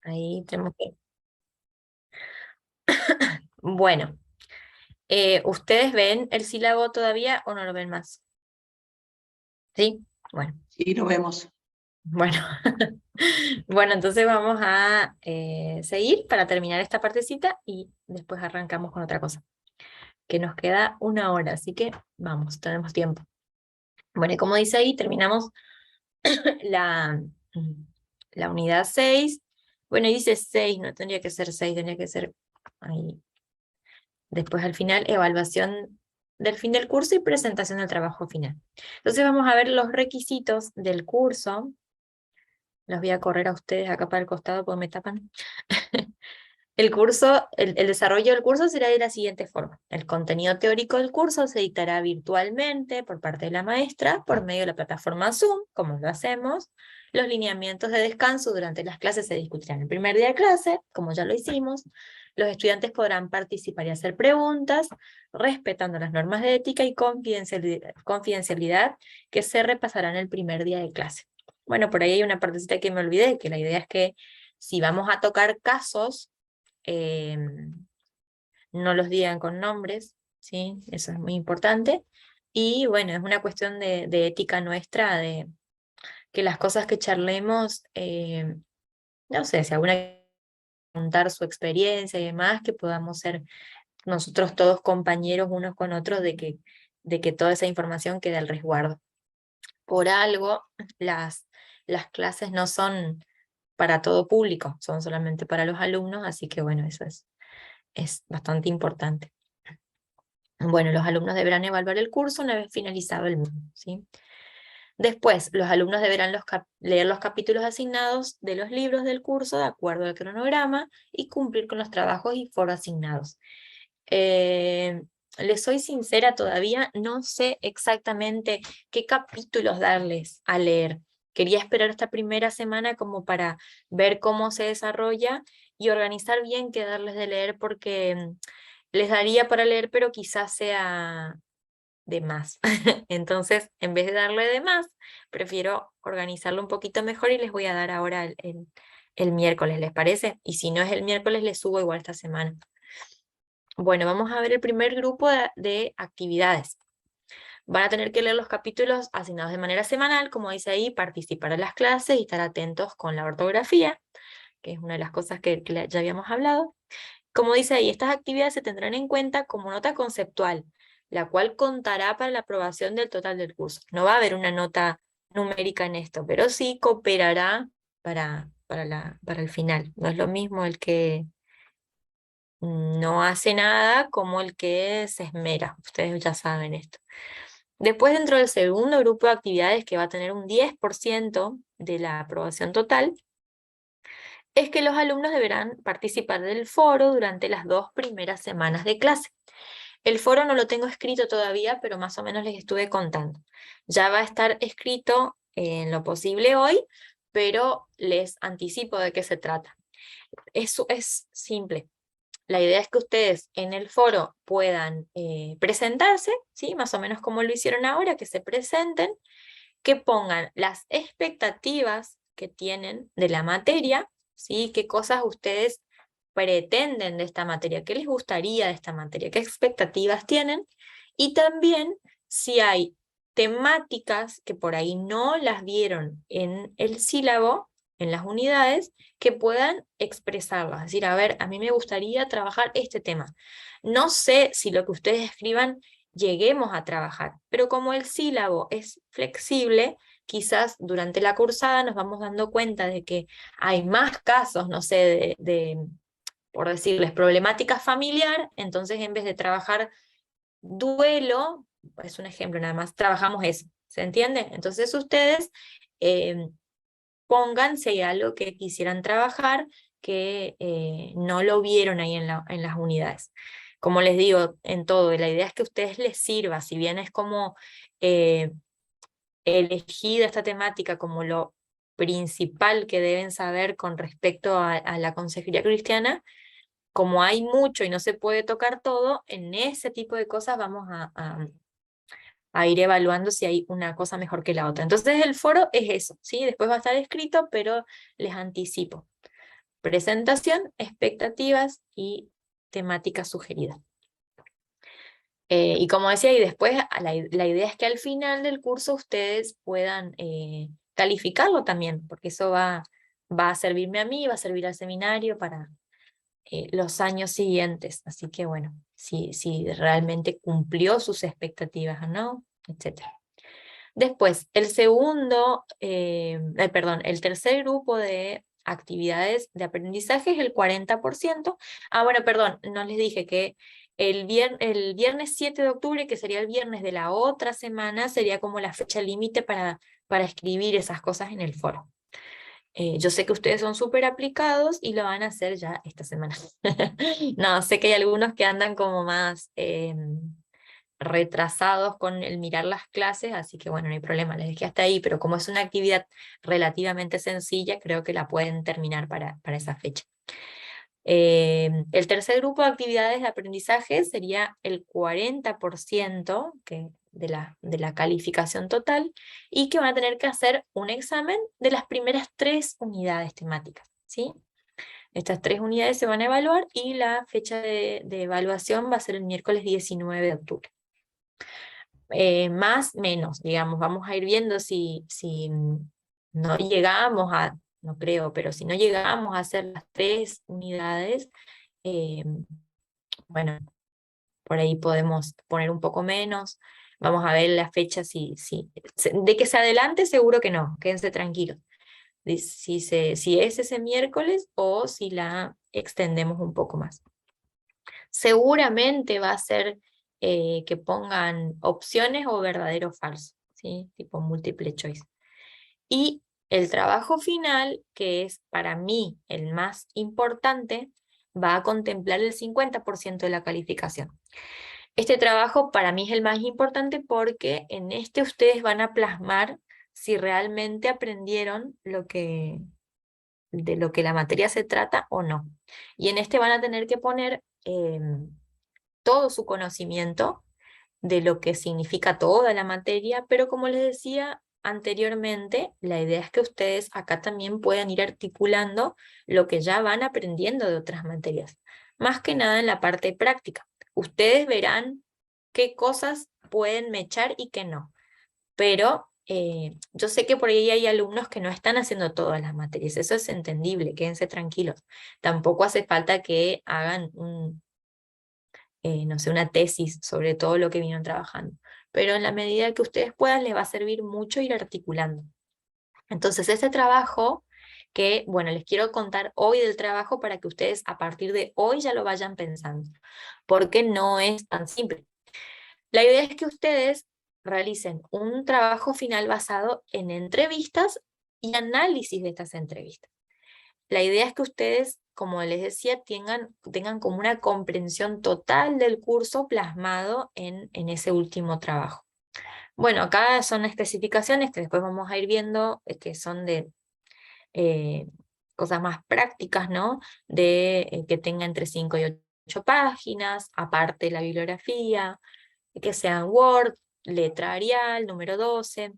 Ahí tenemos que... Bueno, ¿ustedes ven el sílabo todavía o no lo ven más? ¿Sí? Bueno, Sí, lo vemos. bueno. Bueno, entonces vamos a seguir para terminar esta partecita y después arrancamos con otra cosa, que nos queda 1 hora, así que vamos, tenemos tiempo. Bueno, y como dice ahí, terminamos la, la unidad 6. Bueno, y dice 6, no tendría que ser 6, tendría que ser ahí. Después al final, evaluación del fin del curso y presentación del trabajo final. Entonces vamos a ver los requisitos del curso. Los voy a correr a ustedes acá para el costado porque me tapan. El curso, el desarrollo del curso será de la siguiente forma. El contenido teórico del curso se dictará virtualmente por parte de la maestra por medio de la plataforma Zoom, como lo hacemos. Los lineamientos de descanso durante las clases se discutirán el primer día de clase, como ya lo hicimos. Los estudiantes podrán participar y hacer preguntas, respetando las normas de ética y confidencialidad que se repasarán el primer día de clase. Bueno, por ahí hay una partecita que me olvidé, que la idea es que si vamos a tocar casos, no los digan con nombres, ¿sí? Eso es muy importante. Y bueno, es una cuestión de ética nuestra, de que las cosas que charlemos, no sé, si alguna quiere contar su experiencia y demás, que podamos ser nosotros todos compañeros unos con otros de que toda esa información quede al resguardo. Por algo, las clases no son para todo público, son solamente para los alumnos, así que bueno, eso es bastante importante. Bueno, los alumnos deberán evaluar el curso una vez finalizado el mismo, ¿sí? Después, los alumnos deberán leer los capítulos asignados de los libros del curso de acuerdo al cronograma y cumplir con los trabajos y foros asignados. Eh, Les soy sincera, todavía no sé exactamente qué capítulos darles a leer. Quería esperar esta primera semana como para ver cómo se desarrolla y organizar bien qué darles de leer porque les daría para leer, pero quizás sea de más. Entonces, en vez de darle de más, prefiero organizarlo un poquito mejor y les voy a dar ahora el miércoles, ¿les parece? Y si no es el miércoles, les subo igual esta semana. Bueno, vamos a ver el primer grupo de actividades. Van a tener que leer los capítulos asignados de manera semanal, como dice ahí, participar en las clases y estar atentos con la ortografía, que es una de las cosas que ya habíamos hablado. Como dice ahí, estas actividades se tendrán en cuenta como nota conceptual, la cual contará para la aprobación del total del curso. No va a haber una nota numérica en esto, pero sí cooperará para el final. No es lo mismo el que no hace nada como el que se esmera. Ustedes ya saben esto. Después, dentro del segundo grupo de actividades que va a tener un 10% de la aprobación total, es que los alumnos deberán participar del foro durante las 2 primeras semanas de clase. El foro no lo tengo escrito todavía, pero más o menos les estuve contando. Ya va a estar escrito en lo posible hoy, pero les anticipo de qué se trata. Eso es simple. La idea es que ustedes en el foro puedan presentarse, ¿sí? Más o menos como lo hicieron ahora, que se presenten, que pongan las expectativas que tienen de la materia, ¿sí? ¿Qué cosas ustedes pretenden de esta materia? ¿Qué les gustaría de esta materia? ¿Qué expectativas tienen? Y también si hay temáticas que por ahí no las vieron en el sílabo, en las unidades, que puedan expresarlas. Es decir, a ver, a mí me gustaría trabajar este tema. No sé si lo que ustedes escriban lleguemos a trabajar, pero como el sílabo es flexible, quizás durante la cursada nos vamos dando cuenta de que hay más casos, no sé, por decirles, problemática familiar, entonces en vez de trabajar duelo, es un ejemplo nada más, trabajamos eso, ¿se entiende? Entonces ustedes eh, pongan si hay algo que quisieran trabajar que no lo vieron ahí en las unidades. Como les digo, en todo, la idea es que a ustedes les sirva, si bien es como eh, elegida esta temática como lo principal que deben saber con respecto a la consejería cristiana, como hay mucho y no se puede tocar todo, en ese tipo de cosas vamos a ir evaluando si hay una cosa mejor que la otra. Entonces el foro es eso, ¿sí? Después va a estar escrito, pero les anticipo. presentación, expectativas y temática sugerida. Y como decía, y después la idea es que al final del curso ustedes puedan calificarlo también, porque eso va a servirme a mí, va a servir al seminario para los años siguientes. Así que bueno, si realmente cumplió sus expectativas o no, etc. Después, el tercer grupo de actividades de aprendizaje es el 40%. Ah, bueno, perdón, no les dije que el viernes 7 de octubre, que sería el viernes de la otra semana, sería como la fecha límite para escribir esas cosas en el foro. Yo sé que ustedes son súper aplicados y lo van a hacer ya esta semana. No, sé que hay algunos que andan como más retrasados con el mirar las clases, así que bueno, no hay problema, les dejé hasta ahí, pero como es una actividad relativamente sencilla, creo que la pueden terminar para esa fecha. El tercer grupo de actividades de aprendizaje sería el 40% de la calificación total, y que van a tener que hacer un examen de las primeras 3 unidades temáticas, ¿sí? Estas 3 unidades se van a evaluar y la fecha de evaluación va a ser el miércoles 19 de octubre. Más, menos, digamos, vamos a ir viendo si no llegamos a, no creo, pero si no llegamos a hacer las 3 unidades, bueno, por ahí podemos poner un poco menos. Vamos a ver la fecha, de que se adelante seguro que no, quédense tranquilos. Si es ese miércoles o si la extendemos un poco más. Seguramente va a ser que pongan opciones o verdadero o falso, ¿sí? Tipo múltiple choice. Y el trabajo final, que es para mí el más importante, va a contemplar el 50% de la calificación. Este trabajo para mí es el más importante porque en este ustedes van a plasmar si realmente aprendieron de lo que la materia se trata o no. Y en este van a tener que poner todo su conocimiento de lo que significa toda la materia, pero como les decía anteriormente, la idea es que ustedes acá también puedan ir articulando lo que ya van aprendiendo de otras materias, más que nada en la parte práctica. Ustedes verán qué cosas pueden mechar y qué no, pero yo sé que por ahí hay alumnos que no están haciendo todas las materias, eso es entendible, quédense tranquilos. Tampoco hace falta que hagan no sé, una tesis sobre todo lo que vinieron trabajando, pero en la medida que ustedes puedan les va a servir mucho ir articulando. Entonces ese trabajo que, bueno, les quiero contar hoy del trabajo para que ustedes a partir de hoy ya lo vayan pensando, porque no es tan simple. La idea es que ustedes realicen un trabajo final basado en entrevistas y análisis de estas entrevistas. La idea es que ustedes, como les decía, tengan como una comprensión total del curso plasmado en ese último trabajo. Bueno, acá son especificaciones que después vamos a ir viendo, que son de cosas más prácticas, ¿no? De que tenga entre 5 y 8 páginas, aparte la bibliografía, que sea en Word, letra Arial, número 12.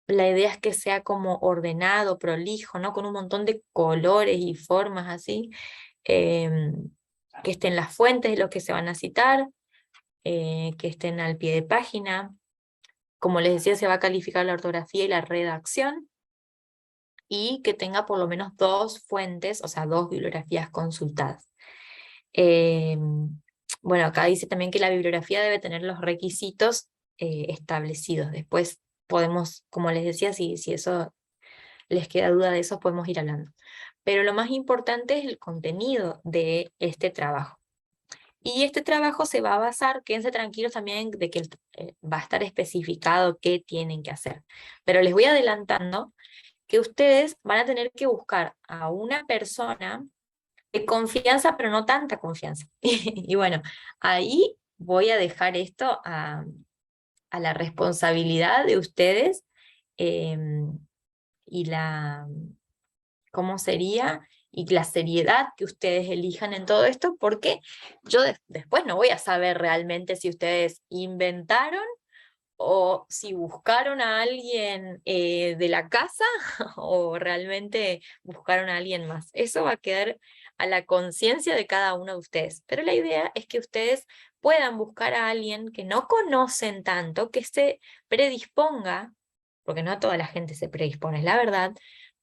La idea es que sea como ordenado, prolijo, ¿no? Con un montón de colores y formas así, que estén las fuentes de lo que se van a citar, que estén al pie de página. Como les decía, se va a calificar la ortografía y la redacción, y que tenga por lo menos 2 fuentes, o sea, 2 bibliografías consultadas. Bueno, acá dice también que la bibliografía debe tener los requisitos establecidos. Después podemos, como les decía, si eso les queda duda de eso, podemos ir hablando. Pero lo más importante es el contenido de este trabajo. Y este trabajo se va a basar, quédense tranquilos también de que va a estar especificado qué tienen que hacer. Pero les voy adelantando que ustedes van a tener que buscar a una persona de confianza, pero no tanta confianza. Y bueno, ahí voy a dejar esto a la responsabilidad de ustedes, y cómo sería, y la seriedad que ustedes elijan en todo esto, porque yo después no voy a saber realmente si ustedes inventaron o si buscaron a alguien de la casa o realmente buscaron a alguien más. Eso va a quedar a la conciencia de cada uno de ustedes. Pero la idea es que ustedes puedan buscar a alguien que no conocen tanto, que se predisponga, porque no toda la gente se predispone, es la verdad,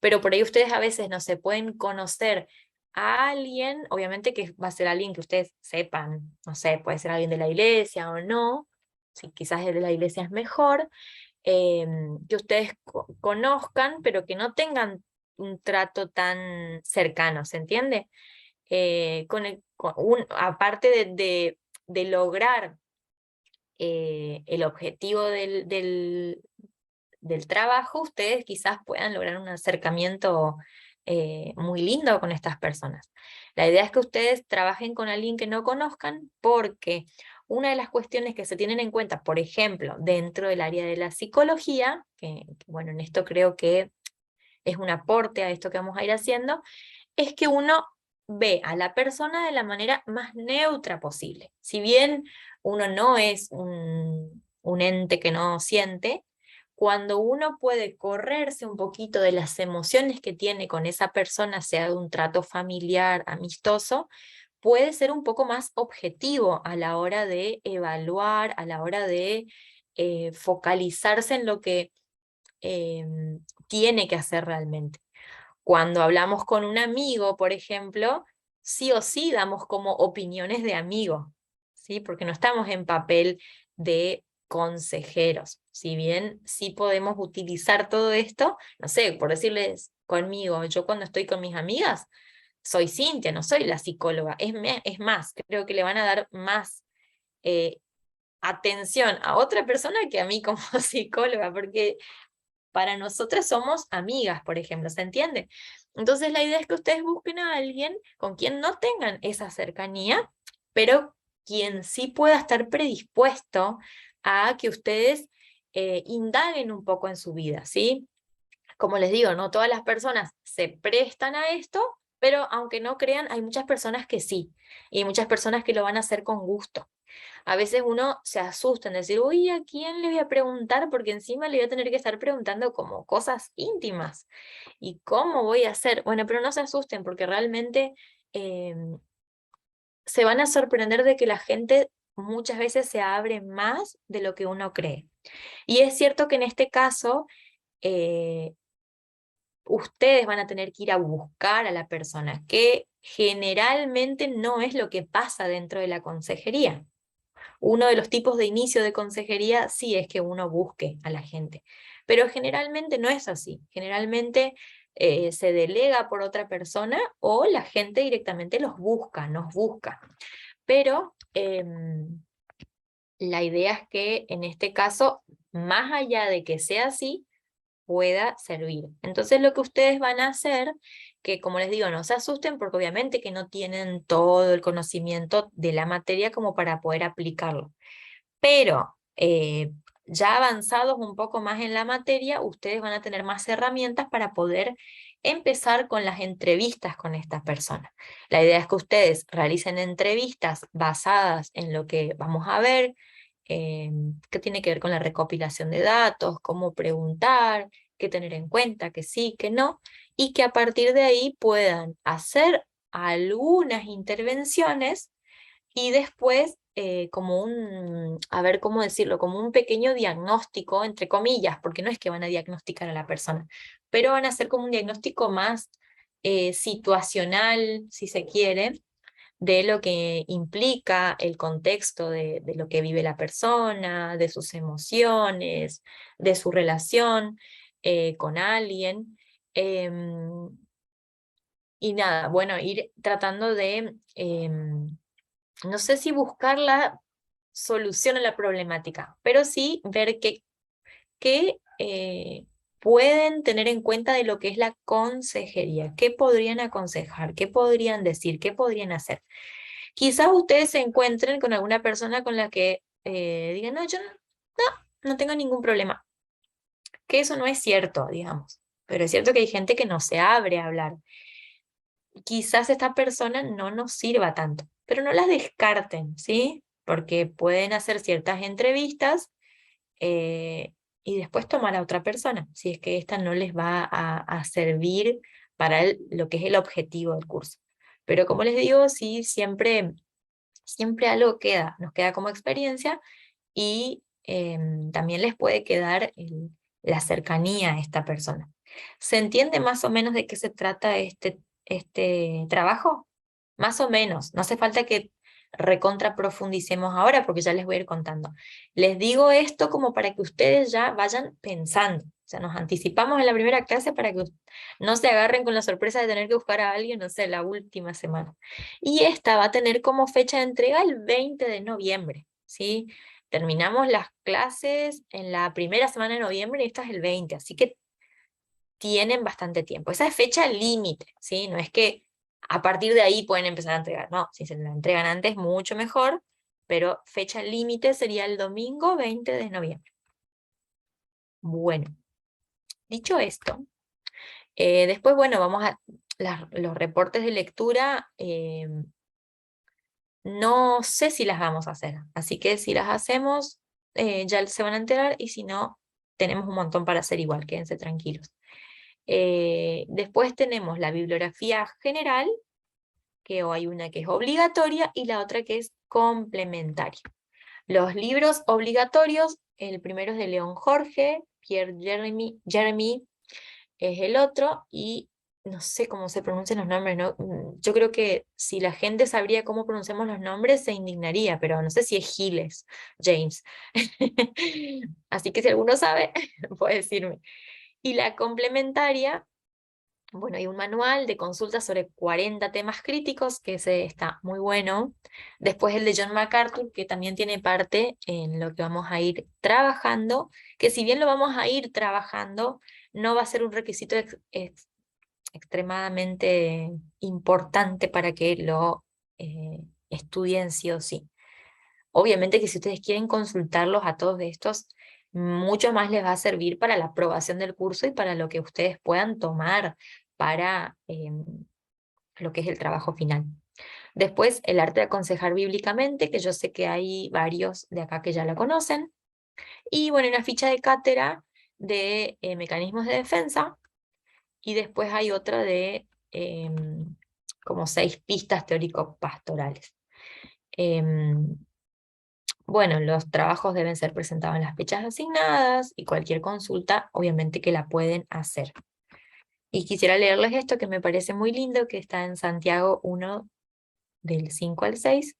pero por ahí ustedes a veces no se pueden conocer a alguien, obviamente que va a ser alguien que ustedes sepan, no sé, puede ser alguien de la iglesia o no, si quizás el de la iglesia es mejor, que ustedes conozcan, pero que no tengan un trato tan cercano, ¿se entiende? Aparte de lograr el objetivo del trabajo, ustedes quizás puedan lograr un acercamiento muy lindo con estas personas. La idea es que ustedes trabajen con alguien que no conozcan porque una de las cuestiones que se tienen en cuenta, por ejemplo, dentro del área de la psicología, bueno, en esto creo que es un aporte a esto que vamos a ir haciendo, es que uno ve a la persona de la manera más neutra posible. Si bien uno no es un ente que no siente, cuando uno puede correrse un poquito de las emociones que tiene con esa persona, sea de un trato familiar, amistoso, puede ser un poco más objetivo a la hora de evaluar, a la hora de focalizarse en lo que tiene que hacer realmente. Cuando hablamos con un amigo, por ejemplo, sí o sí damos como opiniones de amigo, ¿sí? Porque no estamos en papel de consejeros. Si bien sí podemos utilizar todo esto, no sé, por decirles conmigo, yo cuando estoy con mis amigas, soy Cintia, no soy la psicóloga. Es más, creo que le van a dar más eh, atención a otra persona que a mí como psicóloga, porque para nosotras somos amigas, por ejemplo, ¿se entiende? Entonces la idea es que ustedes busquen a alguien con quien no tengan esa cercanía, pero quien sí pueda estar predispuesto a que ustedes indaguen un poco en su vida, ¿sí? Como les digo, no todas las personas se prestan a esto, pero aunque no crean, hay muchas personas que sí, y hay muchas personas que lo van a hacer con gusto. A veces uno se asusta en decir, uy, ¿a quién le voy a preguntar? Porque encima le voy a tener que estar preguntando como cosas íntimas. ¿Y cómo voy a hacer? Bueno, pero no se asusten porque realmente eh, se van a sorprender de que la gente muchas veces se abre más de lo que uno cree. Y es cierto que en este caso, eh, ustedes van a tener que ir a buscar a la persona, que generalmente no es lo que pasa dentro de la consejería. Uno de los tipos de inicio de consejería sí es que uno busque a la gente, pero generalmente no es así. Generalmente se delega por otra persona o la gente directamente los busca, nos busca. Pero la idea es que en este caso, más allá de que sea así, pueda servir. Entonces lo que ustedes van a hacer, que como les digo, no se asusten porque obviamente que no tienen todo el conocimiento de la materia como para poder aplicarlo. Pero ya avanzados un poco más en la materia, ustedes van a tener más herramientas para poder empezar con las entrevistas con estas personas. La idea es que ustedes realicen entrevistas basadas en lo que vamos a ver, que tiene que ver con la recopilación de datos, cómo preguntar, qué tener en cuenta, que sí, que no, y que a partir de ahí puedan hacer algunas intervenciones y después, como a ver cómo decirlo, como un pequeño diagnóstico, entre comillas, porque no es que van a diagnosticar a la persona, pero van a hacer como un diagnóstico más situacional, si se quiere, de lo que implica el contexto de lo que vive la persona, de sus emociones, de su relación con alguien. Y nada, bueno, ir tratando de no sé si buscar la solución a la problemática, pero sí ver qué pueden tener en cuenta de lo que es la consejería, qué podrían aconsejar, qué podrían decir, qué podrían hacer. Quizás ustedes se encuentren con alguna persona con la que digan, no, yo no tengo ningún problema, que eso no es cierto, digamos, pero es cierto que hay gente que no se abre a hablar. Quizás esta persona no nos sirva tanto, pero no las descarten, ¿sí? Porque pueden hacer ciertas entrevistas y después tomar a otra persona, si es que esta no les va a servir para lo que es el objetivo del curso. Pero como les digo, sí, siempre algo queda, nos queda como experiencia y también les puede quedar la cercanía a esta persona. ¿Se entiende más o menos de qué se trata este trabajo? Más o menos, no hace falta que recontra profundicemos ahora porque ya les voy a ir contando. Les digo esto como para que ustedes ya vayan pensando. O sea, nos anticipamos en la primera clase para que no se agarren con la sorpresa de tener que buscar a alguien, no sé, la última semana. Y esta va a tener como fecha de entrega el 20 de noviembre, ¿sí? Terminamos las clases en la primera semana de noviembre y esta es el 20, así que tienen bastante tiempo. Esa es fecha límite, ¿sí? No es que a partir de ahí pueden empezar a entregar, no, si se la entregan antes, mucho mejor, pero fecha límite sería el domingo 20 de noviembre. Bueno, dicho esto, después, bueno, vamos a los reportes de lectura. No sé si las vamos a hacer, así que si las hacemos, ya se van a enterar, y si no, tenemos un montón para hacer igual, quédense tranquilos. Después tenemos la bibliografía general, que hay una que es obligatoria y la otra que es complementaria. Los libros obligatorios, el primero es de León Jorge, Pierre Jeremy es el otro, y no sé cómo se pronuncian los nombres, ¿no? Yo creo que si la gente sabría cómo pronunciamos los nombres, se indignaría, pero no sé si es Giles, James. Así que si alguno sabe, puede decirme. Y la complementaria, bueno, hay un manual de consultas sobre 40 temas críticos, que ese está muy bueno. Después el de John MacArthur, que también tiene parte en lo que vamos a ir trabajando, que si bien lo vamos a ir trabajando, no va a ser un requisito extremadamente importante para que lo estudien sí o sí. Obviamente que si ustedes quieren consultarlos a todos estos, mucho más les va a servir para la aprobación del curso y para lo que ustedes puedan tomar para lo que es el trabajo final. Después, el arte de aconsejar bíblicamente, que yo sé que hay varios de acá que ya lo conocen. Y bueno, una ficha de cátedra de mecanismos de defensa. Y después hay otra de como 6 pistas teórico-pastorales. Bueno, los trabajos deben ser presentados en las fechas asignadas y cualquier consulta, obviamente que la pueden hacer. Y quisiera leerles esto que me parece muy lindo, que está en Santiago 1, del 5 al 6.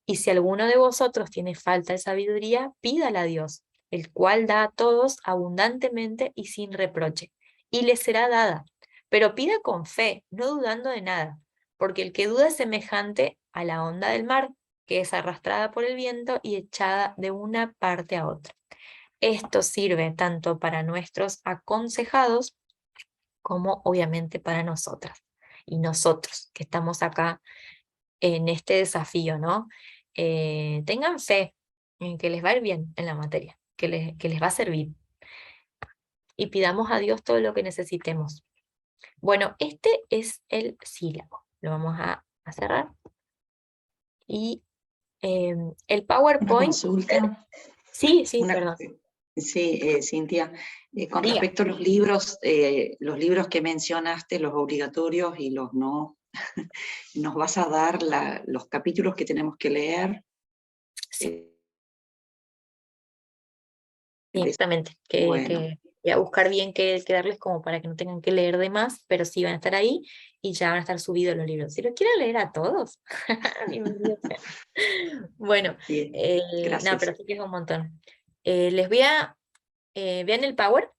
Y si alguno de vosotros tiene falta de sabiduría, pídala a Dios, el cual da a todos abundantemente y sin reproche, y le será dada. Pero pida con fe, no dudando de nada, porque el que duda es semejante a la onda del mar, que es arrastrada por el viento y echada de una parte a otra. Esto sirve tanto para nuestros aconsejados como obviamente para nosotras y nosotros que estamos acá en este desafío, ¿no? Tengan fe en que les va a ir bien en la materia, que les va a servir, y pidamos a Dios todo lo que necesitemos. Bueno, este es el sílabo. Lo vamos a cerrar. Y el Una PowerPoint. consulta. Sí, sí, Una, perdón. sí, Cintia, con Diga. respecto a los libros que mencionaste, los obligatorios y los no, ¿nos vas a dar los capítulos que tenemos que leer? Sí, exactamente. Bueno, Voy a buscar bien qué darles como para que no tengan que leer de más, pero sí van a estar ahí y ya van a estar subidos los libros. Si los quieren leer a todos, bienvenido sea. Bueno, bien, no, gracias. pero sí que es un montón. Les voy a, ¿vean el Power?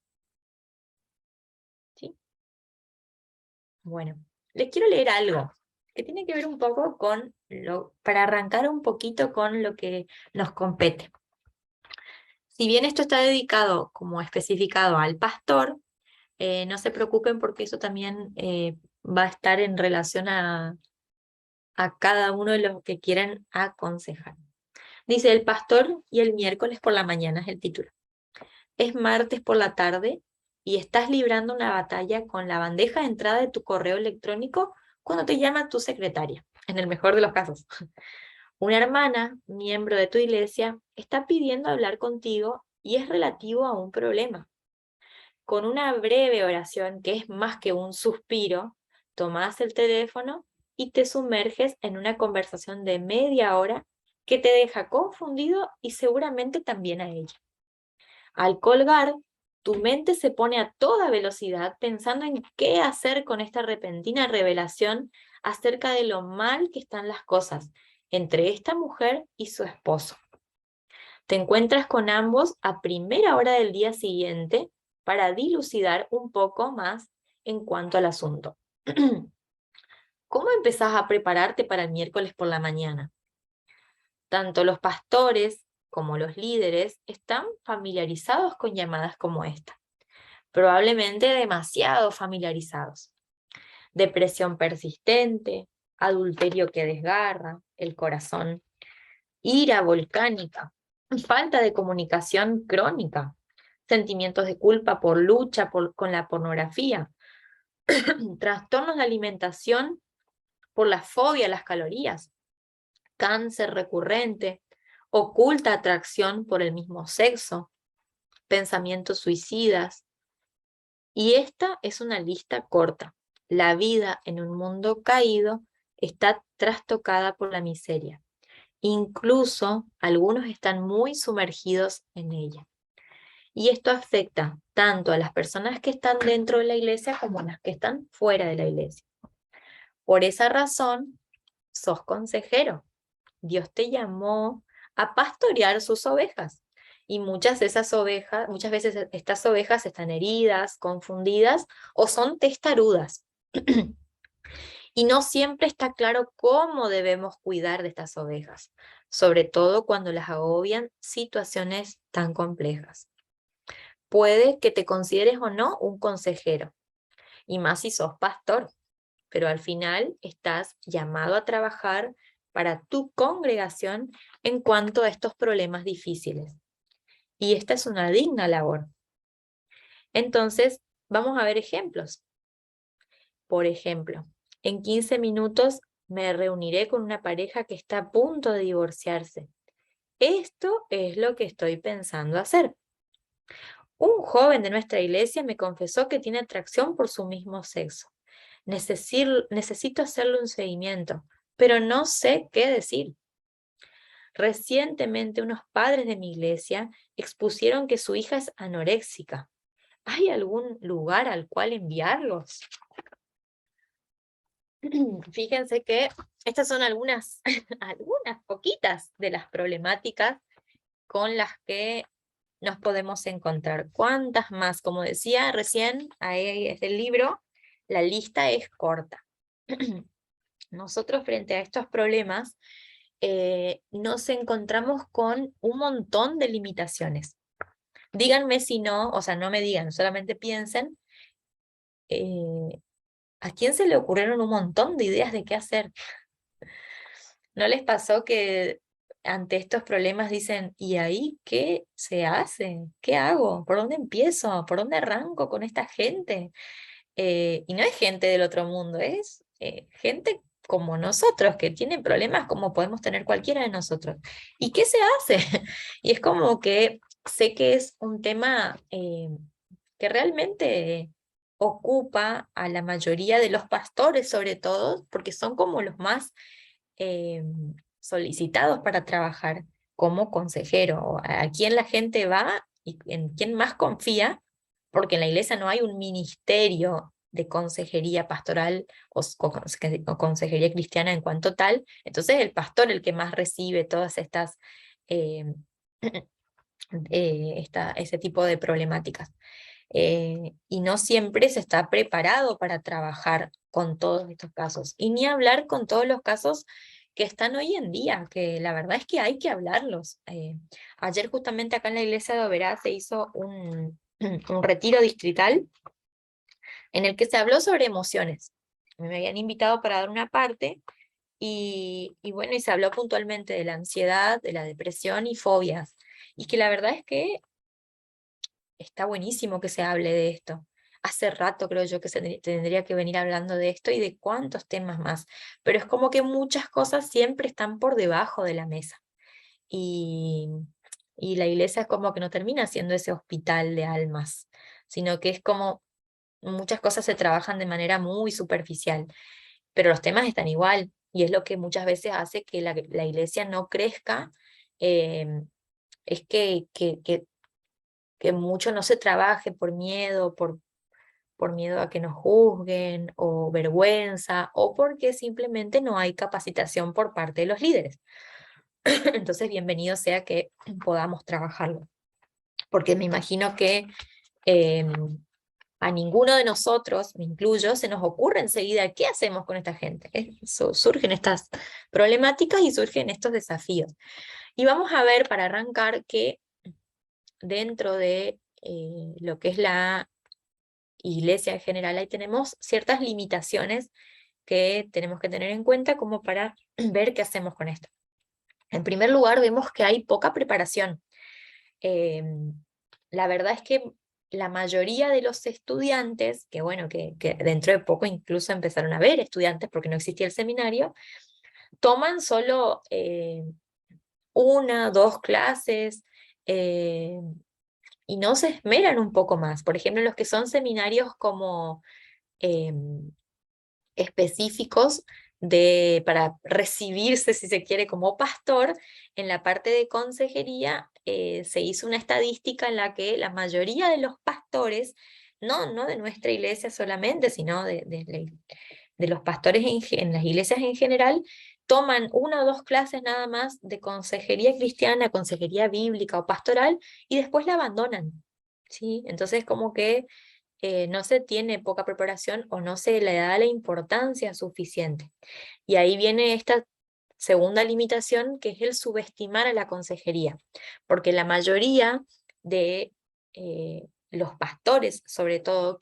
¿Sí? Bueno, les quiero leer algo que tiene que ver un poco con para arrancar un poquito con lo que nos compete. Si bien esto está dedicado como especificado al pastor, no se preocupen porque eso también va a estar en relación a cada uno de los que quieran aconsejar. Dice: el pastor y el miércoles por la mañana, es el título. Es martes por la tarde y estás librando una batalla con la bandeja de entrada de tu correo electrónico cuando te llama tu secretaria, en el mejor de los casos. Una hermana, miembro de tu iglesia, está pidiendo hablar contigo y es relativo a un problema. Con una breve oración, que es más que un suspiro, tomás el teléfono y te sumerges en una conversación de media hora que te deja confundido y seguramente también a ella. Al colgar, tu mente se pone a toda velocidad pensando en qué hacer con esta repentina revelación acerca de lo mal que están las cosas entre esta mujer y su esposo. Te encuentras con ambos a primera hora del día siguiente para dilucidar un poco más en cuanto al asunto. ¿Cómo empezás a prepararte para el miércoles por la mañana? Tanto los pastores como los líderes están familiarizados con llamadas como esta, probablemente demasiado familiarizados. Depresión persistente, adulterio que desgarra el corazón, ira volcánica, falta de comunicación crónica, sentimientos de culpa por lucha con la pornografía, trastornos de alimentación por la fobia a las calorías, cáncer recurrente, oculta atracción por el mismo sexo, pensamientos suicidas. Y esta es una lista corta. La vida en un mundo caído está trastocada por la miseria. Incluso algunos están muy sumergidos en ella. Y esto afecta tanto a las personas que están dentro de la iglesia como a las que están fuera de la iglesia. Por esa razón, sos consejero. Dios te llamó a pastorear sus ovejas. Y muchas de esas ovejas, muchas veces estas ovejas están heridas, confundidas o son testarudas. Y no siempre está claro cómo debemos cuidar de estas ovejas, sobre todo cuando las agobian situaciones tan complejas. Puede que te consideres o no un consejero, y más si sos pastor, pero al final estás llamado a trabajar para tu congregación en cuanto a estos problemas difíciles. Y esta es una digna labor. Entonces, vamos a ver ejemplos. Por ejemplo, en 15 minutos me reuniré con una pareja que está a punto de divorciarse. Esto es lo que estoy pensando hacer. Un joven de nuestra iglesia me confesó que tiene atracción por su mismo sexo. Necesito hacerle un seguimiento, pero no sé qué decir. Recientemente unos padres de mi iglesia expusieron que su hija es anoréxica. ¿Hay algún lugar al cual enviarlos? Fíjense que estas son algunas, algunas poquitas de las problemáticas con las que nos podemos encontrar. ¿Cuántas más? Como decía recién, ahí es el libro, la lista es corta. Nosotros frente a estos problemas nos encontramos con un montón de limitaciones. Díganme si no, o sea, no me digan, solamente piensen, ¿a quién se le ocurrieron un montón de ideas de qué hacer? ¿No les pasó que ante estos problemas dicen, ¿y ahí qué se hace? ¿Qué hago? ¿Por dónde empiezo? ¿Por dónde arranco con esta gente? Y no es gente del otro mundo, es gente como nosotros, que tiene problemas como podemos tener cualquiera de nosotros. ¿Y qué se hace? Y es como que sé que es un tema que realmente ocupa a la mayoría de los pastores, sobre todo, porque son como los más eh, solicitados para trabajar como consejero, a quién la gente va y en quién más confía, porque en la iglesia no hay un ministerio de consejería pastoral o consejería cristiana en cuanto tal, entonces el pastor el que más recibe todas estas, eh, ese tipo de problemáticas. Y no siempre se está preparado para trabajar con todos estos casos. Y ni hablar con todos los casos que están hoy en día, que la verdad es que hay que hablarlos. Ayer justamente acá en la iglesia de Oberá se hizo un retiro distrital en el que se habló sobre emociones. Me habían invitado para dar una parte y bueno, y se habló puntualmente de la ansiedad, de la depresión y fobias. Y que la verdad es que está buenísimo que se hable de esto. Hace rato creo yo que se tendría que venir hablando de esto y de cuántos temas más, pero es como que muchas cosas siempre están por debajo de la mesa. Y Y la iglesia es como que no termina siendo ese hospital de almas, sino que es como muchas cosas se trabajan de manera muy superficial, pero los temas están igual, y es lo que muchas veces hace que la iglesia no crezca, eh, es que mucho no se trabaje por miedo a que nos juzguen, o vergüenza, o porque simplemente no hay capacitación por parte de los líderes. Entonces, bienvenido sea que podamos trabajarlo, porque me imagino que eh, a ninguno de nosotros, me incluyo, se nos ocurre enseguida qué hacemos con esta gente. Surgen estas problemáticas y surgen estos desafíos. Y vamos a ver, para arrancar, que dentro de lo que es la iglesia en general, ahí tenemos ciertas limitaciones que tenemos que tener en cuenta como para ver qué hacemos con esto. En primer lugar, vemos que hay poca preparación. La verdad es que la mayoría de los estudiantes, que bueno, que dentro de poco incluso empezaron a haber estudiantes porque no existía el seminario, toman solo 1, 2 clases, eh, y no se esmeran un poco más. Por ejemplo, los que son seminarios como específicos para recibirse, si se quiere, como pastor, en la parte de consejería se hizo una estadística en la que la mayoría de los pastores, no de nuestra iglesia solamente, sino de los pastores en las iglesias en general, toman 1 o 2 clases nada más de consejería cristiana, consejería bíblica o pastoral, y después la abandonan, ¿sí? Entonces como que no se tiene poca preparación o no se le da la importancia suficiente. Y ahí viene esta segunda limitación, que es el subestimar a la consejería, porque la mayoría de los pastores, sobre todo,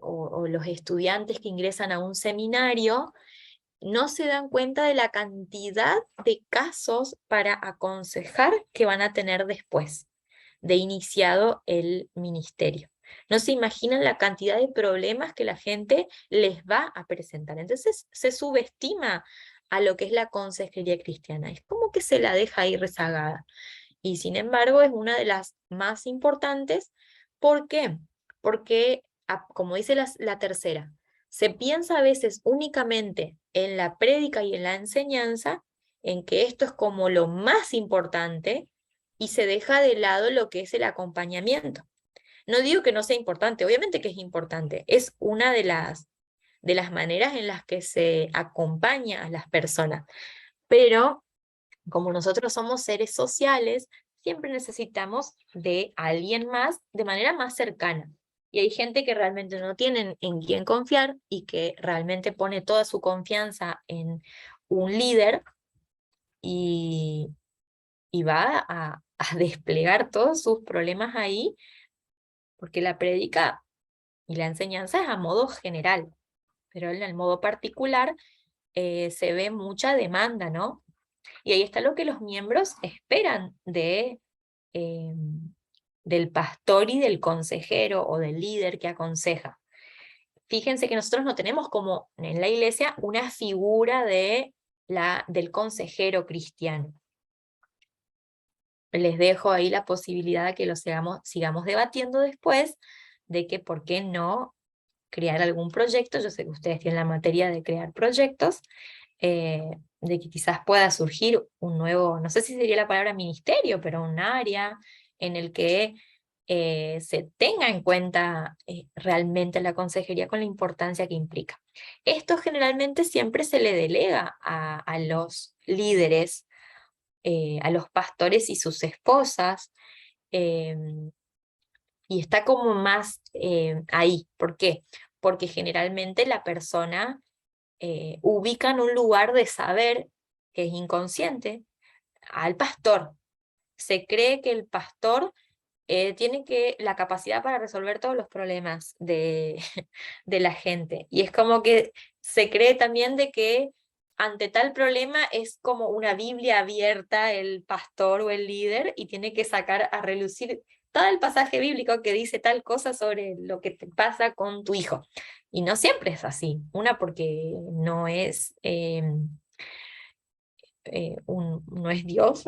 o los estudiantes que ingresan a un seminario, no se dan cuenta de la cantidad de casos para aconsejar que van a tener después de iniciado el ministerio. No se imaginan la cantidad de problemas que la gente les va a presentar. Entonces se subestima a lo que es la consejería cristiana. Es como que se la deja ahí rezagada. Y sin embargo es una de las más importantes. ¿Por qué? Porque, como dice la tercera, se piensa a veces únicamente en la prédica y en la enseñanza, en que esto es como lo más importante, y se deja de lado lo que es el acompañamiento. No digo que no sea importante, obviamente que es importante, es una de las maneras en las que se acompaña a las personas, pero como nosotros somos seres sociales, siempre necesitamos de alguien más de manera más cercana. Y hay gente que realmente no tienen en quién confiar y que realmente pone toda su confianza en un líder, y, y va a desplegar todos sus problemas ahí, porque la prédica y la enseñanza es a modo general, pero en el modo particular se ve mucha demanda, ¿no? Y ahí está lo que los miembros esperan eh, del pastor y del consejero o del líder que aconseja. Fíjense que nosotros no tenemos como en la iglesia una figura del consejero cristiano. Les dejo ahí la posibilidad de que lo sigamos debatiendo después, de que por qué no crear algún proyecto. Yo sé que ustedes tienen la materia de crear proyectos, de que quizás pueda surgir un nuevo, no sé si sería la palabra ministerio, pero un área en el que se tenga en cuenta realmente la consejería con la importancia que implica. Esto generalmente siempre se le delega a los líderes, a los pastores y sus esposas, y está como más ahí. ¿Por qué? Porque generalmente la persona ubica en un lugar de saber, que es inconsciente, al pastor. Se cree que el pastor tiene la capacidad para resolver todos los problemas de la gente. Y es como que se cree también de que ante tal problema es como una Biblia abierta el pastor o el líder, y tiene que sacar a relucir todo el pasaje bíblico que dice tal cosa sobre lo que te pasa con tu hijo. Y no siempre es así. Una, porque no es no es Dios,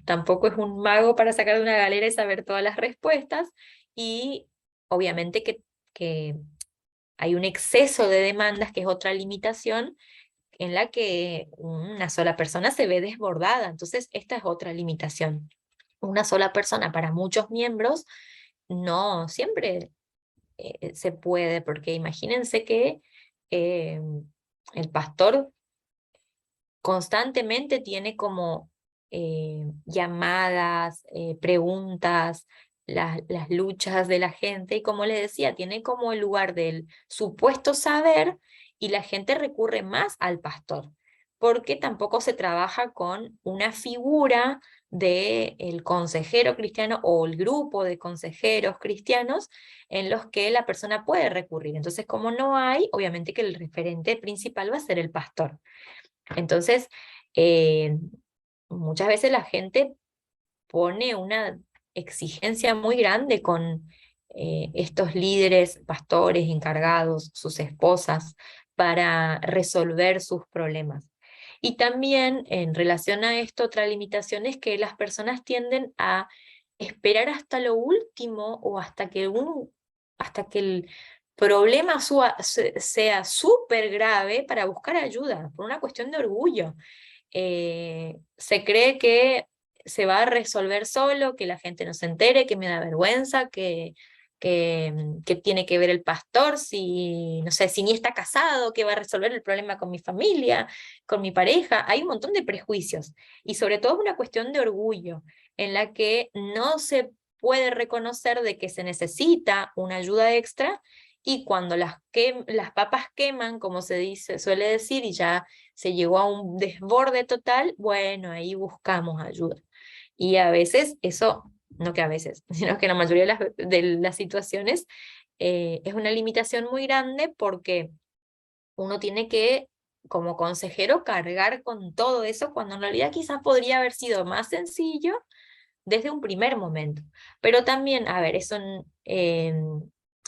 tampoco es un mago para sacar de una galera y saber todas las respuestas, y obviamente que hay un exceso de demandas, que es otra limitación, en la que una sola persona se ve desbordada. Entonces, esta es otra limitación. Una sola persona para muchos miembros no siempre se puede, porque imagínense que eh, el pastor constantemente tiene como llamadas, preguntas, las luchas de la gente, y como les decía, tiene como el lugar del supuesto saber, y la gente recurre más al pastor, porque tampoco se trabaja con una figura de el consejero cristiano o el grupo de consejeros cristianos en los que la persona puede recurrir. Entonces, como no hay, obviamente que el referente principal va a ser el pastor. Entonces, eh, muchas veces la gente pone una exigencia muy grande con estos líderes, pastores, encargados, sus esposas, para resolver sus problemas. Y también en relación a esto, otra limitación es que las personas tienden a esperar hasta lo último, o hasta que el problema sea súper grave para buscar ayuda, por una cuestión de orgullo. Se cree que se va a resolver solo, que la gente no se entere, que me da vergüenza, que tiene que ver el pastor, si, no sé, si ni está casado, que va a resolver el problema con mi familia, con mi pareja. Hay un montón de prejuicios, y sobre todo es una cuestión de orgullo, en la que no se puede reconocer de que se necesita una ayuda extra, y cuando las papas queman, como suele decir, y ya se llegó a un desborde total, bueno, ahí buscamos ayuda. Y a veces eso, no que a veces, sino que en la mayoría de las situaciones es una limitación muy grande, porque uno tiene que, como consejero, cargar con todo eso, cuando en realidad quizás podría haber sido más sencillo desde un primer momento. Pero también, a ver,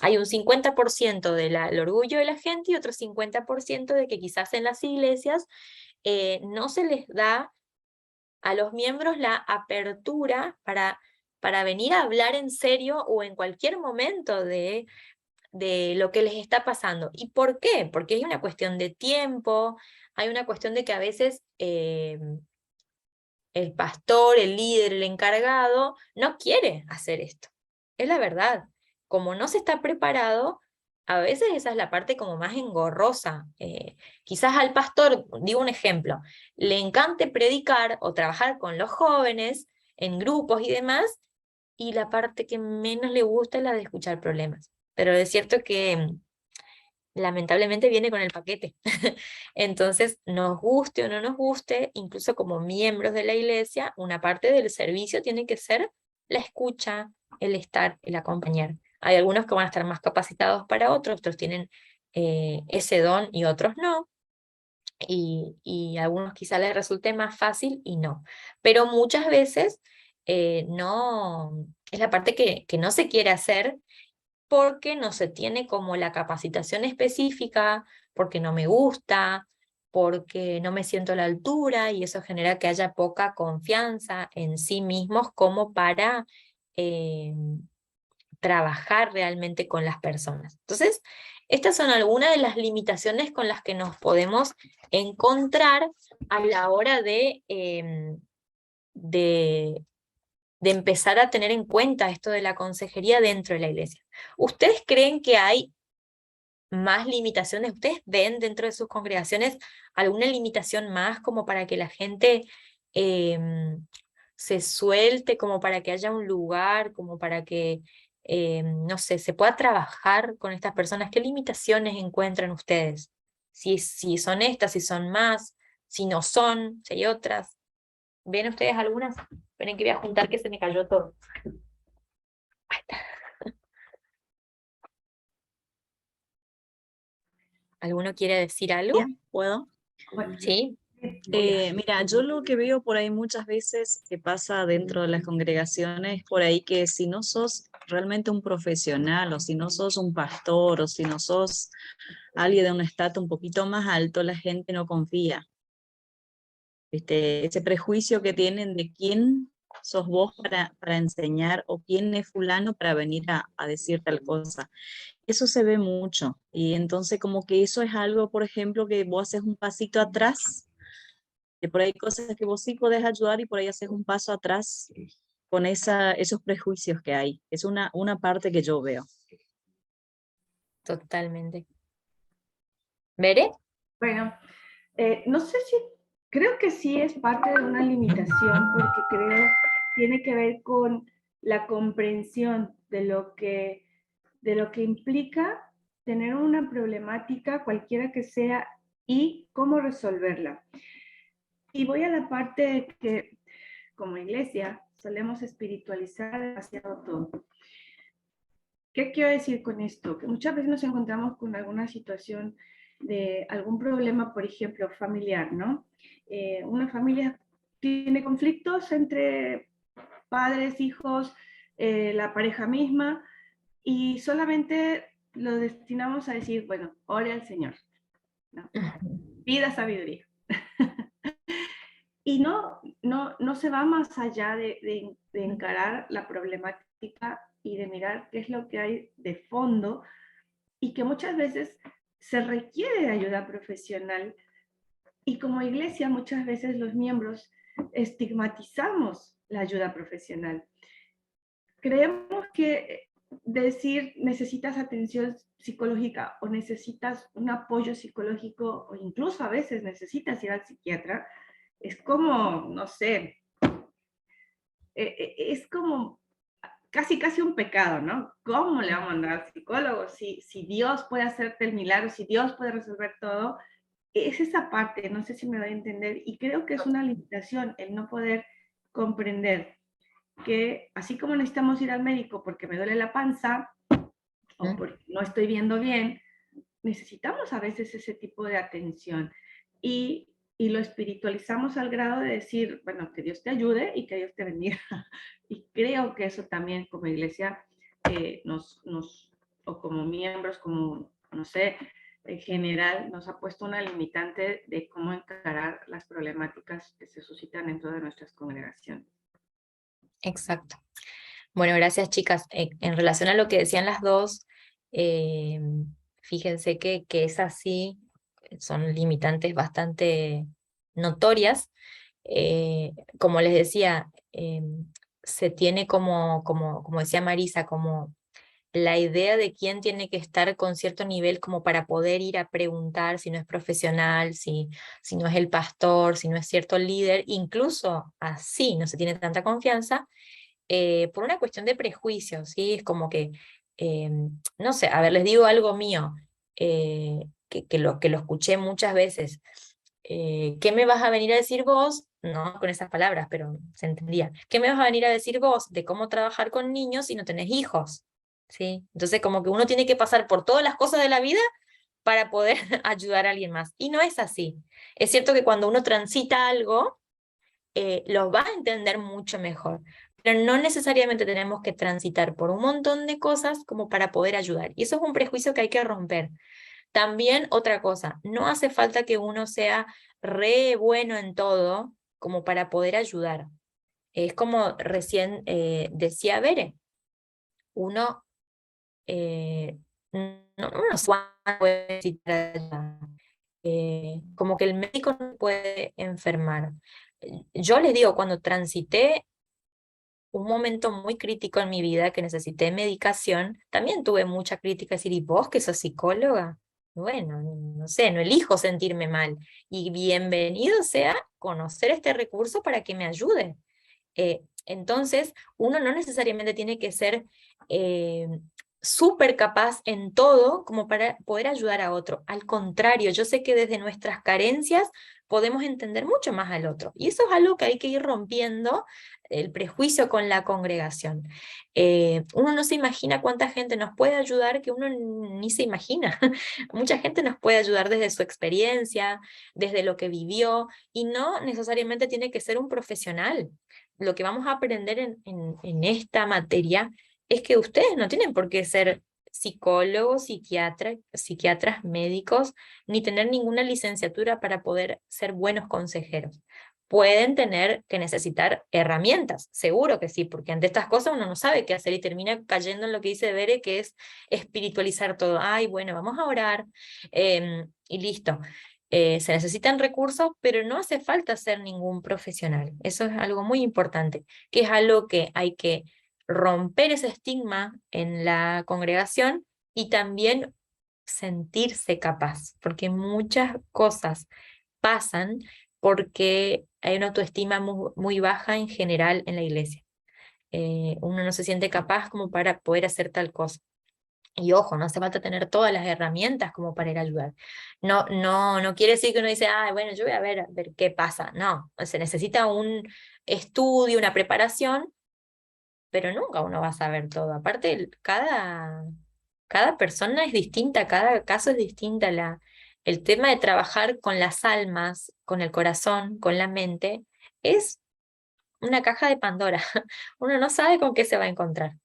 hay un 50% del orgullo de la gente, y otro 50% de que quizás en las iglesias no se les da a los miembros la apertura para venir a hablar en serio o en cualquier momento de lo que les está pasando. ¿Y por qué? Porque hay una cuestión de tiempo, hay una cuestión de que a veces el pastor, el líder, el encargado, no quiere hacer esto. Es la verdad. Como no se está preparado, a veces esa es la parte como más engorrosa. Quizás al pastor, digo un ejemplo, le encante predicar o trabajar con los jóvenes en grupos y demás, y la parte que menos le gusta es la de escuchar problemas. Pero es cierto que lamentablemente viene con el paquete. Entonces, nos guste o no nos guste, incluso como miembros de la iglesia, una parte del servicio tiene que ser la escucha, el estar, el acompañar. Hay algunos que van a estar más capacitados para otros tienen ese don y otros no, y a algunos quizá les resulte más fácil y no. Pero muchas veces no, es la parte que no se quiere hacer, porque no se tiene como la capacitación específica, porque no me gusta, porque no me siento a la altura, y eso genera que haya poca confianza en sí mismos como para eh, trabajar realmente con las personas. Entonces, estas son algunas de las limitaciones con las que nos podemos encontrar a la hora de de empezar a tener en cuenta esto de la consejería dentro de la iglesia. ¿Ustedes creen que hay más limitaciones? ¿Ustedes ven dentro de sus congregaciones alguna limitación más, como para que la gente se suelte, como para que haya un lugar, como para que, no sé, se pueda trabajar con estas personas? ¿Qué limitaciones encuentran ustedes? Si son estas, si son más, si no son, si hay otras. ¿Ven ustedes algunas? Esperen que voy a juntar, que se me cayó todo. ¿Alguno quiere decir algo? Bien, ¿puedo? Sí. Mira, yo lo que veo por ahí muchas veces que pasa dentro de las congregaciones, por ahí que si no sos realmente un profesional, o si no sos un pastor, o si no sos alguien de un estatus un poquito más alto, la gente no confía. ese prejuicio que tienen de quién sos vos para enseñar o quién es fulano para venir a decir tal cosa. Eso se ve mucho y entonces como que eso es algo, por ejemplo, que vos haces un pasito atrás, que por ahí hay cosas que vos sí podés ayudar y por ahí haces un paso atrás con esos prejuicios que hay. Es una parte que yo veo. Totalmente. ¿Veré? Bueno, no sé si, creo que sí es parte de una limitación porque creo tiene que ver con la comprensión de lo que implica tener una problemática, cualquiera que sea, y cómo resolverla. Y voy a la parte que, como iglesia, solemos espiritualizar demasiado todo. ¿Qué quiero decir con esto? Que muchas veces nos encontramos con alguna situación de algún problema, por ejemplo, familiar, ¿no? Una familia tiene conflictos entre padres, hijos, la pareja misma, y solamente lo destinamos a decir, bueno, ore al Señor, ¿no? Pida sabiduría. Y no se va más allá de encarar la problemática y de mirar qué es lo que hay de fondo y que muchas veces se requiere de ayuda profesional. Y como iglesia muchas veces los miembros estigmatizamos la ayuda profesional. Creemos que decir necesitas atención psicológica o necesitas un apoyo psicológico o incluso a veces necesitas ir al psiquiatra, es como, no sé, es como casi un pecado, ¿no? ¿Cómo le vamos a mandar al psicólogo si Dios puede hacerte el milagro, si Dios puede resolver todo? Es esa parte, no sé si me doy a entender, y creo que es una limitación el no poder comprender que así como necesitamos ir al médico porque me duele la panza o porque no estoy viendo bien, necesitamos a veces ese tipo de atención y lo espiritualizamos al grado de decir, bueno, que Dios te ayude y que Dios te bendiga. Y creo que eso también como iglesia o como miembros, como, no sé, en general, nos ha puesto una limitante de cómo encarar las problemáticas que se suscitan dentro de nuestras congregaciones. Exacto. Bueno, gracias chicas. En relación a lo que decían las dos, fíjense que es así, son limitantes bastante notorias. Como les decía, se tiene como decía Marisa, como la idea de quién tiene que estar con cierto nivel como para poder ir a preguntar si no es profesional, si no es el pastor, si no es cierto líder, incluso así no se tiene tanta confianza por una cuestión de prejuicios, ¿sí? Es como que, no sé, a ver, les digo algo mío, que lo escuché muchas veces. ¿Qué me vas a venir a decir vos? No con esas palabras, pero se entendía. ¿Qué me vas a venir a decir vos de cómo trabajar con niños si no tenés hijos? ¿Sí? Entonces, como que uno tiene que pasar por todas las cosas de la vida para poder ayudar a alguien más. Y no es así. Es cierto que cuando uno transita algo, lo va a entender mucho mejor. Pero no necesariamente tenemos que transitar por un montón de cosas como para poder ayudar. Y eso es un prejuicio que hay que romper. También otra cosa, no hace falta que uno sea re bueno en todo como para poder ayudar. Es como recién decía Bere, uno no puede necesitar ayuda. Como que el médico no puede enfermar. Yo les digo, cuando transité un momento muy crítico en mi vida que necesité medicación, también tuve mucha crítica, decir, ¿y vos que sos psicóloga? Bueno, no sé, no elijo sentirme mal. Y bienvenido sea conocer este recurso para que me ayude. Entonces, uno no necesariamente tiene que ser súper capaz en todo como para poder ayudar a otro. Al contrario, yo sé que desde nuestras carencias podemos entender mucho más al otro. Y eso es algo que hay que ir rompiendo, el prejuicio con la congregación. Uno no se imagina cuánta gente nos puede ayudar que uno ni se imagina. Mucha gente nos puede ayudar desde su experiencia, desde lo que vivió, y no necesariamente tiene que ser un profesional. Lo que vamos a aprender en esta materia es que ustedes no tienen por qué ser psicólogos, psiquiatras, médicos, ni tener ninguna licenciatura para poder ser buenos consejeros. pueden tener que necesitar herramientas, seguro que sí, porque ante estas cosas uno no sabe qué hacer y termina cayendo en lo que dice Bere, que es espiritualizar todo. Ay, bueno, vamos a orar y listo. Se necesitan recursos, pero no hace falta ser ningún profesional. Eso es algo muy importante, que es algo que hay que romper ese estigma en la congregación y también sentirse capaz, porque muchas cosas pasan porque hay una autoestima muy baja en general en la iglesia. Uno no se siente capaz como para poder hacer tal cosa. Y ojo, no hace falta tener todas las herramientas como para ir a ayudar. No quiere decir que uno dice, ah, bueno, yo voy a ver qué pasa. No, se necesita un estudio, una preparación, pero nunca uno va a saber todo. Aparte, cada persona es distinta, cada caso es distinta. El tema de trabajar con las almas, con el corazón, con la mente, es una caja de Pandora. Uno no sabe con qué se va a encontrar.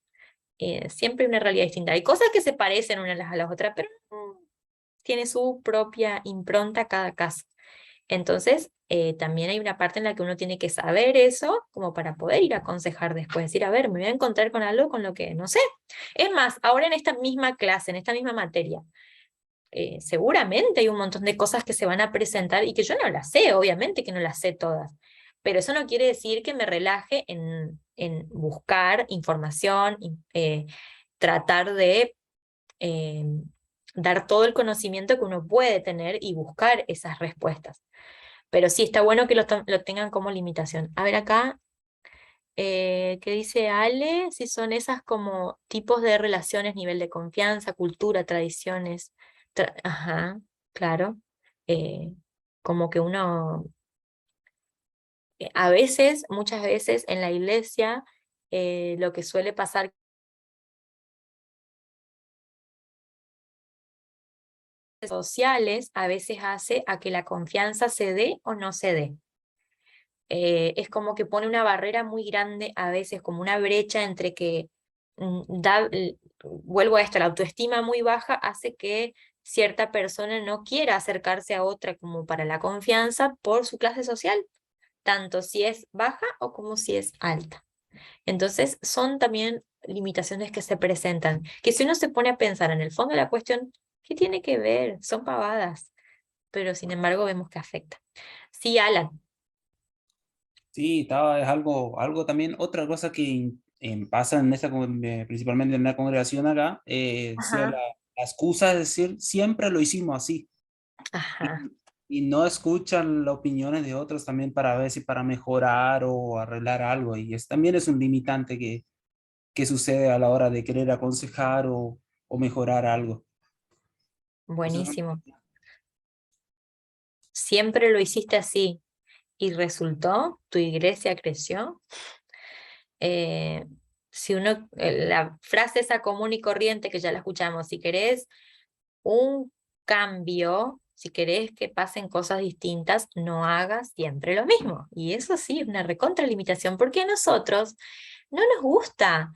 Siempre hay una realidad distinta. Hay cosas que se parecen unas a las otras, pero tiene su propia impronta cada caso. Entonces, también hay una parte en la que uno tiene que saber eso como para poder ir a aconsejar después, decir, a ver, me voy a encontrar con algo con lo que no sé. Es más, ahora en esta misma clase, en esta misma materia, seguramente hay un montón de cosas que se van a presentar y que yo no las sé, obviamente que no las sé todas, pero eso no quiere decir que me relaje en buscar información, tratar de dar todo el conocimiento que uno puede tener y buscar esas respuestas. Pero sí, está bueno que lo tengan como limitación. A ver acá, ¿qué dice Ale? Si son esas como tipos de relaciones, nivel de confianza, cultura, tradiciones. Ajá, claro. Eh, como que uno, a veces, muchas veces en la iglesia, lo que suele pasar sociales a veces hace a que la confianza se dé o no se dé. Es como que pone una barrera muy grande, a veces como una brecha entre que vuelvo a esto, la autoestima muy baja hace que cierta persona no quiera acercarse a otra como para la confianza por su clase social, tanto si es baja o como si es alta. Entonces son también limitaciones que se presentan, que si uno se pone a pensar en el fondo de la cuestión, ¿qué tiene que ver? Son pavadas, pero sin embargo vemos que afecta. Sí, Alan. Sí, es algo también, otra cosa que pasa en principalmente en la congregación acá, sea Ajá. la excusa es decir, siempre lo hicimos así, Ajá. y, y no escuchan las opiniones de otros también para ver si para mejorar o arreglar algo, y también es un limitante que sucede a la hora de querer aconsejar o mejorar algo. Esos son- Buenísimo. Siempre lo hiciste así y resultó, tu iglesia creció. Eh, si uno, la frase esa común y corriente que ya la escuchamos, si querés un cambio, si querés que pasen cosas distintas, no hagas siempre lo mismo. Y eso sí es una recontralimitación, porque a nosotros no nos gusta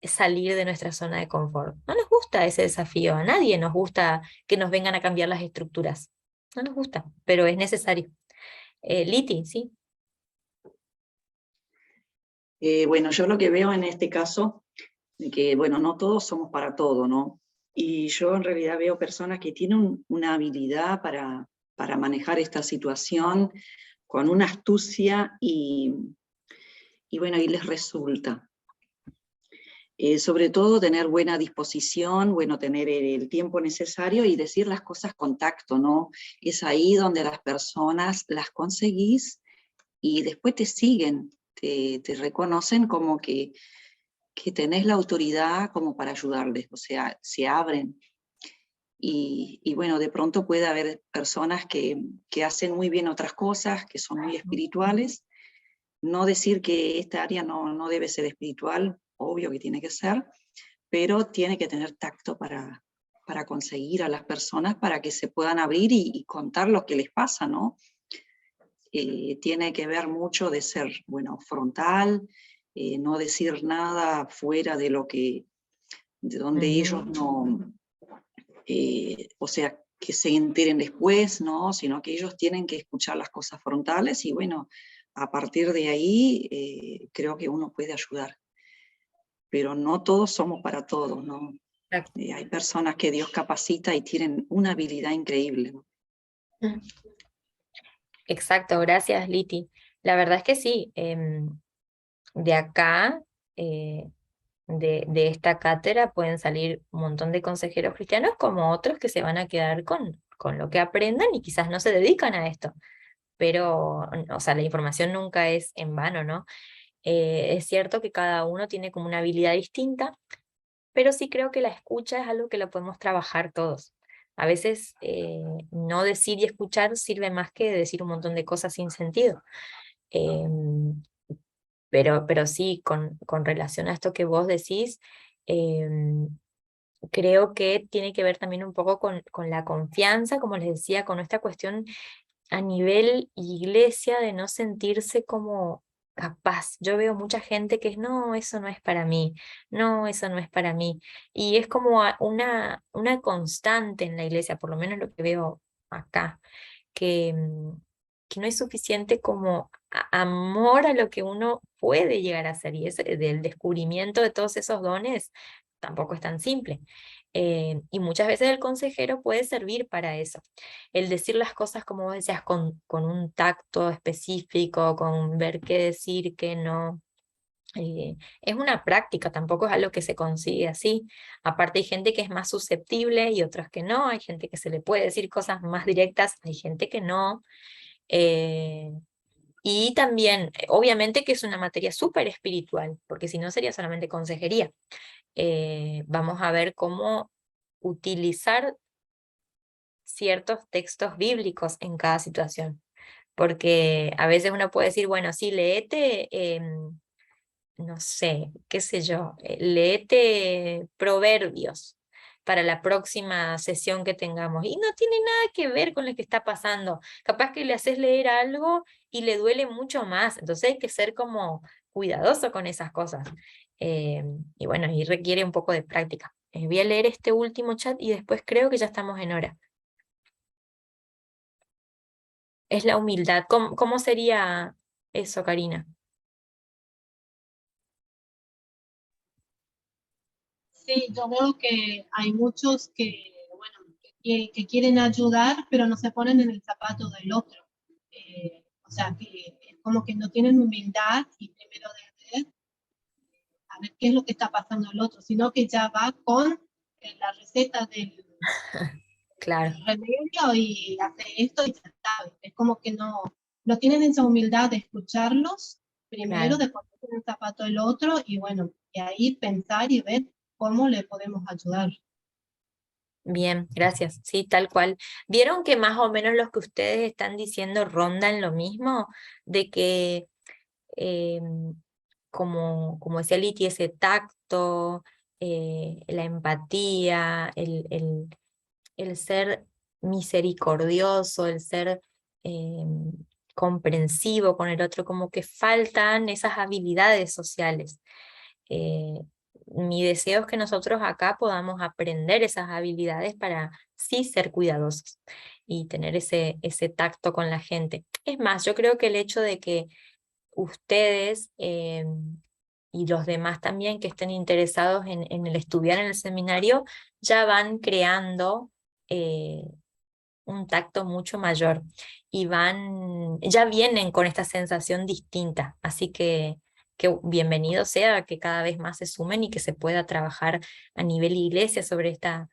salir de nuestra zona de confort. No nos gusta ese desafío. A nadie nos gusta que nos vengan a cambiar las estructuras. No nos gusta, pero es necesario. Liti, ¿sí? Bueno, yo lo que veo en este caso, de que, bueno, no todos somos para todo, ¿no? Y yo en realidad veo personas que tienen una habilidad para manejar esta situación con una astucia y bueno, y les resulta. Sobre todo tener buena disposición, bueno, tener el tiempo necesario y decir las cosas con tacto, ¿no? Es ahí donde las personas las conseguís y después te siguen, te reconocen como que tenés la autoridad como para ayudarles, o sea, se abren. Y bueno, de pronto puede haber personas que hacen muy bien otras cosas, que son muy espirituales. No decir que esta área no debe ser espiritual, obvio que tiene que ser, pero tiene que tener tacto para conseguir a las personas para que se puedan abrir y contar lo que les pasa, ¿no? Tiene que ver mucho de ser, bueno, frontal, no decir nada fuera de de donde ellos no, o sea, que se enteren después, ¿no? Sino que ellos tienen que escuchar las cosas frontales y bueno, a partir de ahí creo que uno puede ayudar. Pero no todos somos para todos, ¿no? Hay personas que Dios capacita y tienen una habilidad increíble, ¿no? Exacto, gracias Liti. La verdad es que sí, de acá, de esta cátedra pueden salir un montón de consejeros cristianos como otros que se van a quedar con lo que aprendan y quizás no se dedican a esto. Pero, o sea, la información nunca es en vano, ¿no? Es cierto que cada uno tiene como una habilidad distinta, pero sí creo que la escucha es algo que lo podemos trabajar todos. A veces no decir y escuchar sirve más que decir un montón de cosas sin sentido. Pero sí, con relación a esto que vos decís, creo que tiene que ver también un poco con la confianza, como les decía, con esta cuestión a nivel iglesia de no sentirse como capaz. Yo veo mucha gente que es, no, eso no es para mí, no, eso no es para mí. Y es como una constante en la iglesia, por lo menos lo que veo acá, que no es suficiente como amor a lo que uno puede llegar a hacer. Y ese, del descubrimiento de todos esos dones tampoco es tan simple. Y muchas veces el consejero puede servir para eso. El decir las cosas, como vos decías, con un tacto específico, con ver qué decir, qué no. Es una práctica, tampoco es algo que se consigue así. Aparte hay gente que es más susceptible y otras que no. Hay gente que se le puede decir cosas más directas, hay gente que no. Eh, y también, obviamente que es una materia súper espiritual, porque si no sería solamente consejería. Vamos a ver cómo utilizar ciertos textos bíblicos en cada situación, porque a veces uno puede decir, bueno, sí, léete, no sé, qué sé yo, léete Proverbios para la próxima sesión que tengamos, y no tiene nada que ver con lo que está pasando. Capaz que le haces leer algo y le duele mucho más, entonces hay que ser como cuidadoso con esas cosas. Y bueno, y requiere un poco de práctica. Voy a leer este último chat y después creo que ya estamos en hora. Es la humildad. ¿Cómo sería eso, Karina? Sí, yo veo que hay muchos que, bueno, que quieren ayudar, pero no se ponen en el zapato del otro. O sea, que es como que no tienen humildad y primero de ver, a ver qué es lo que está pasando el otro, sino que ya va con la receta Claro, del remedio y hace esto y ya está. Es como que no tienen esa humildad de escucharlos primero, claro. de ponerse en el zapato del otro y bueno, y ahí pensar y ver cómo le podemos ayudar. Bien, gracias. Sí, tal cual. ¿Vieron que más o menos lo que ustedes están diciendo rondan lo mismo? De que, eh, como decía Liti, ese tacto, la empatía, el ser misericordioso, el ser eh, comprensivo con el otro, como que faltan esas habilidades sociales. Eh, Mi deseo es que nosotros acá podamos aprender esas habilidades para sí ser cuidadosos y tener ese tacto con la gente. Es más, yo creo que el hecho de que ustedes y los demás también que estén interesados en el estudiar en el seminario ya van creando eh, un tacto mucho mayor y ya vienen con esta sensación distinta. Así que bienvenido sea que cada vez más se sumen y que se pueda trabajar a nivel iglesia sobre esta,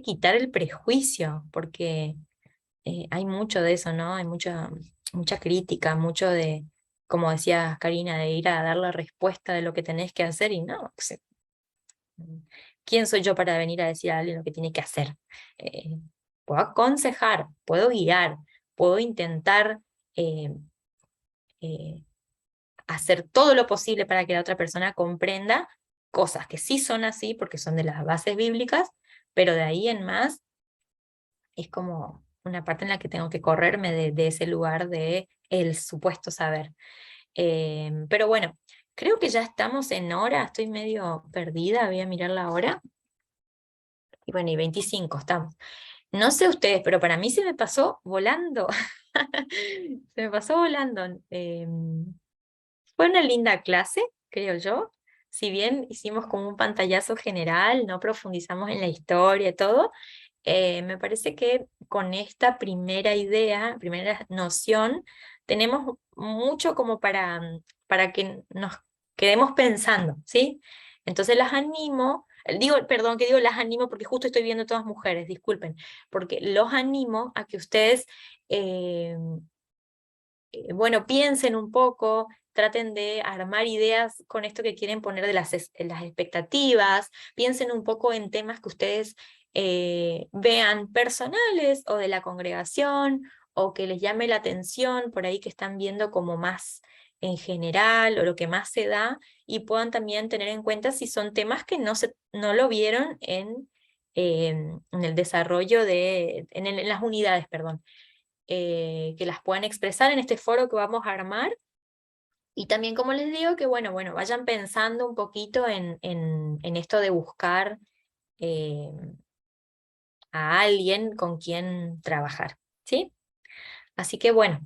quitar el prejuicio, porque hay mucho de eso, ¿no? Hay mucha crítica, mucho de, como decía Karina, de ir a dar la respuesta de lo que tenés que hacer y no, ¿quién soy yo para venir a decir a alguien lo que tiene que hacer? Eh, Puedo aconsejar, puedo guiar, puedo intentar eh, eh, hacer todo lo posible para que la otra persona comprenda cosas que sí son así porque son de las bases bíblicas, pero de ahí en más es como una parte en la que tengo que correrme de ese lugar de el supuesto saber. Pero bueno, creo que ya estamos en hora, estoy medio perdida, voy a mirar la hora. Y bueno, y 25 estamos. No sé ustedes, pero para mí se me pasó volando. Se me pasó volando. Fue una linda clase, creo yo. Si bien hicimos como un pantallazo general, no profundizamos en la historia y todo, me parece que con esta primera idea, primera noción, tenemos mucho como para que nos quedemos pensando, ¿sí? Entonces las animo, perdón, que digo las animo porque justo estoy viendo todas mujeres, disculpen, porque los animo a que ustedes, eh, bueno, piensen un poco, traten de armar ideas con esto que quieren poner de las expectativas, piensen un poco en temas que ustedes vean personales o de la congregación, o que les llame la atención por ahí que están viendo como más en general o lo que más se da, y puedan también tener en cuenta si son temas que no lo vieron en el desarrollo en las unidades, perdón, que las puedan expresar en este foro que vamos a armar. Y también, como les digo, que bueno, vayan pensando un poquito en esto de buscar eh, a alguien con quien trabajar, ¿sí? Así que bueno,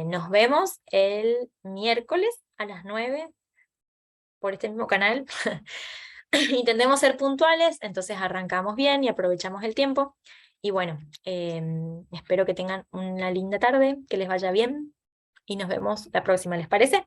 nos vemos el miércoles a las 9 por este mismo canal. Intentemos ser puntuales, entonces arrancamos bien y aprovechamos el tiempo. Y bueno, espero que tengan una linda tarde, que les vaya bien y nos vemos la próxima, ¿les parece?